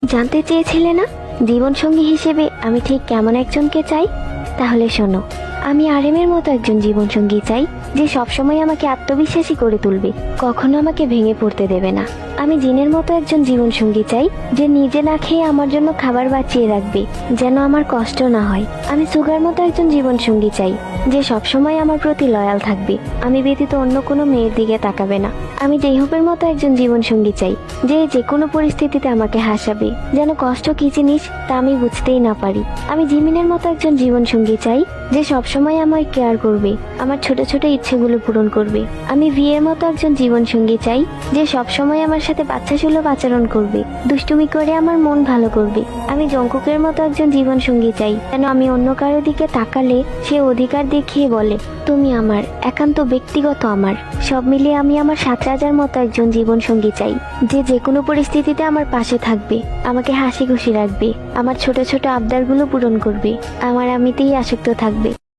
জানতে চেয়েছিলে না জীবনসঙ্গী হিসেবে আমি ঠিক কেমন একজনকে চাই? তাহলে শোনো, আমি আরএমের মতো একজন জীবনসঙ্গী চাই, যে সবসময় আমাকে আত্মবিশ্বাসী করে তুলবে, কখনো আমাকে ভেঙে পড়তে দেবে না। আমি জিনের মতো একজন জীবনসঙ্গী চাই, যে নিজে না খেয়ে আমার জন্য খাবার বাঁচিয়ে রাখবে, যেন আমার কষ্ট না হয়। আমি সুগার মতো একজন জীবনসঙ্গী চাই, যে সবসময় আমার প্রতি লয়াল থাকবে, আমি ব্যতীত অন্য কোনো মেয়ের দিকে তাকাবে না। আমি জেহুবের মতো একজন জীবনসঙ্গী চাই, যে যে কোনো পরিস্থিতিতে আমাকে হাসাবে, যেন কষ্ট কি জিনিস তা আমি বুঝতেই না পারি। আমি জিমিনের মতো একজন জীবনসঙ্গী চাই, যে সবসময় আমায় কেয়ার করবে, আমার ছোট ছোট ইচ্ছেগুলো পূরণ করবে। আমি ভিয়ের মতো একজন জীবনসঙ্গী চাই, যে সবসময় আমার সাথে বাচ্চাসুলভ আচরণ করবে, দুষ্টুমি করে আমার মন ভালো করবে। আমি জঙ্কুকের মতো একজন জীবনসঙ্গী চাই, যেন আমি অন্য কারো দিকে তাকালে সে অধিকার দেখিয়ে বলে, তুমি আমার, একান্ত ব্যক্তিগত আমার। সব মিলিয়ে আমি আমার 7 রাজার মতো একজন জীবনসঙ্গী চাই, যে যে কোনো পরিস্থিতিতে আমার পাশে থাকবে, আমাকে হাসি খুশি রাখবে, আমার ছোট ছোট আবদারগুলো পূরণ করবে, আমার আমিতেই আসক্ত থাকবে।